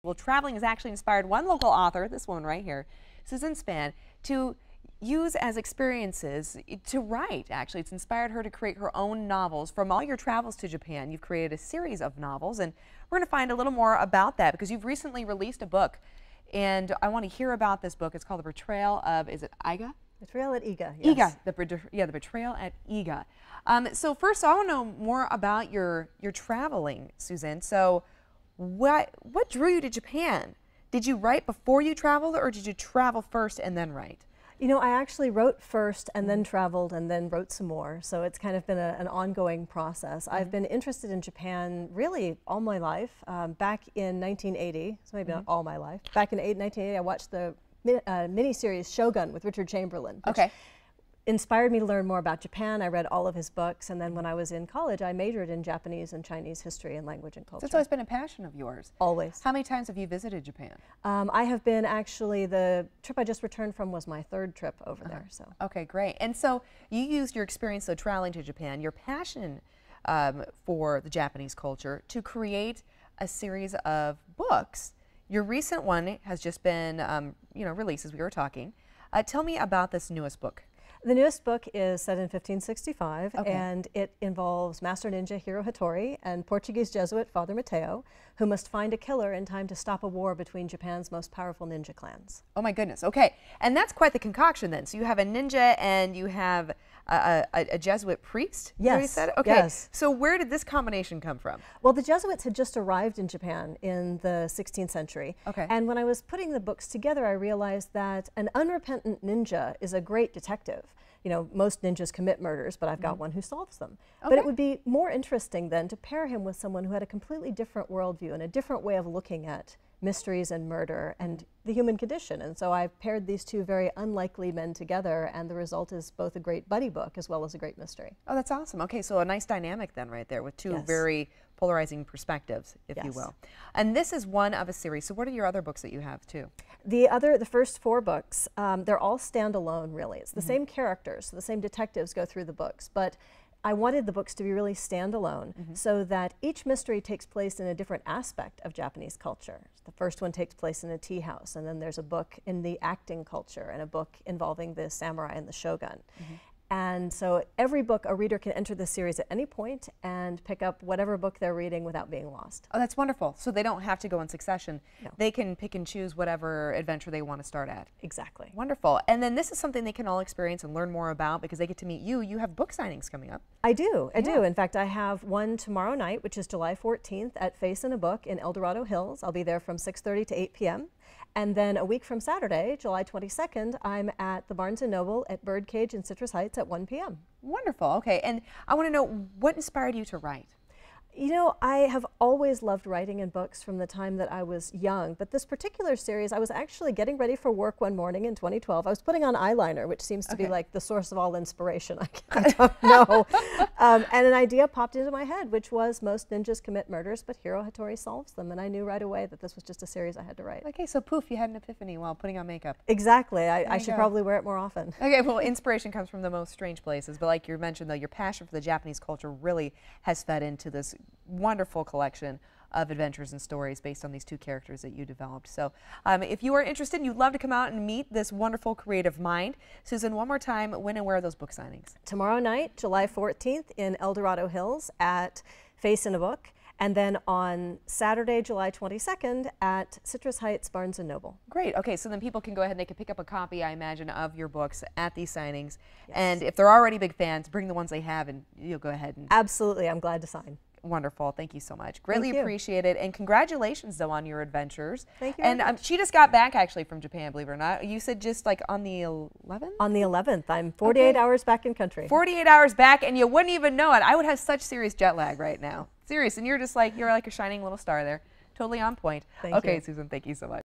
Well, traveling has actually inspired one local author, this one right here, Susan Spann, to use as experiences to write. Actually, it's inspired her to create her own novels. From all your travels to Japan, you've created a series of novels, and we're going to find a little more about that because you've recently released a book, and I want to hear about this book. It's called The Betrayal of, is it Iga? Betrayal at Iga, yes. Iga, the Betrayal at Iga. So first, I want to know more about your traveling, Susan. So what drew you to Japan? Did you write before you traveled, or did you travel first and then write? You know, I actually wrote first and then traveled and then wrote some more. So it's kind of been an ongoing process. I've been interested in Japan really all my life. Back in 1980, so maybe not all my life, back in 1980 I watched the miniseries Shogun with Richard Chamberlain. Okay. Inspired me to learn more about Japan. I read all of his books, and then when I was in college, I majored in Japanese and Chinese history and language and culture. So it's always been a passion of yours. Always. How many times have you visited Japan? I have been, actually, the trip I just returned from was my third trip over there. So. Okay, great. And so you used your experience of traveling to Japan, your passion for the Japanese culture, to create a series of books. Your recent one has just been released, as we were talking. Tell me about this newest book. The newest book is set in 1565, okay. and it involves Master Ninja Hiro Hattori and Portuguese Jesuit Father Mateo, who must find a killer in time to stop a war between Japan's most powerful ninja clans. Oh my goodness, okay. And that's quite the concoction then. So you have a ninja and you have a Jesuit priest? Yes. You said? Okay. Yes. So where did this combination come from? Well, the Jesuits had just arrived in Japan in the 16th century. Okay. And when I was putting the books together, I realized that an unrepentant ninja is a great detective. You know, most ninjas commit murders, but I've got one who solves them. Okay. But it would be more interesting then to pair him with someone who had a completely different worldview and a different way of looking at mysteries and murder and the human condition. And so I've paired these two very unlikely men together, and the result is both a great buddy book as well as a great mystery. Oh, that's awesome. Okay, so a nice dynamic then right there with two Yes. very polarizing perspectives, if you Yes. will. And this is one of a series. So what are your other books that you have too? The first four books, they're all standalone really. It's the same characters, so the same detectives go through the books, but I wanted the books to be really standalone so that each mystery takes place in a different aspect of Japanese culture. The first one takes place in a tea house, and then there's a book in the acting culture and a book involving the samurai and the shogun. And so every book, a reader can enter the series at any point and pick up whatever book they're reading without being lost. Oh, that's wonderful. So they don't have to go in succession. No. They can pick and choose whatever adventure they want to start at. Exactly. Wonderful. And then this is something they can all experience and learn more about because they get to meet you. You have book signings coming up. I do. In fact, I have one tomorrow night, which is July 14th at Face in a Book in El Dorado Hills. I'll be there from 6:30 to 8 p.m. And then a week from Saturday, July 22nd, I'm at the Barnes & Noble at Birdcage in Citrus Heights at 1 p.m. Wonderful. Okay. And I want to know, what inspired you to write? You know, I have always loved writing in books from the time that I was young, but this particular series, I was actually getting ready for work one morning in 2012. I was putting on eyeliner, which seems to be like the source of all inspiration. I don't know. And an idea popped into my head, which was most ninjas commit murders, but Hiro Hattori solves them. And I knew right away that this was just a series I had to write. Okay, so poof, you had an epiphany while putting on makeup. Exactly. I should probably wear it more often. Okay, well, inspiration comes from the most strange places, but like you mentioned, though, your passion for the Japanese culture really has fed into this wonderful collection of adventures and stories based on these two characters that you developed. So if you are interested and you'd love to come out and meet this wonderful creative mind, Susan, one more time, when and where are those book signings? Tomorrow night, July 14th in El Dorado Hills at Face in a Book, and then on Saturday, July 22nd at Citrus Heights Barnes & Noble. Great. Okay, so then people can go ahead and they can pick up a copy, I imagine, of your books at these signings. Yes. And if they're already big fans, bring the ones they have and you'll go ahead and... Absolutely. I'm glad to sign. Wonderful. Thank you so much. Greatly appreciate it. And congratulations, though, on your adventures. Thank you. And she just got back, actually, from Japan, believe it or not. You said just like on the 11th? On the 11th. I'm 48 hours back in country. 48 hours back, and you wouldn't even know it. I would have such serious jet lag right now. Serious. And you're just like, you're like a shining little star there. Totally on point. Thank you. Okay, Susan, thank you so much.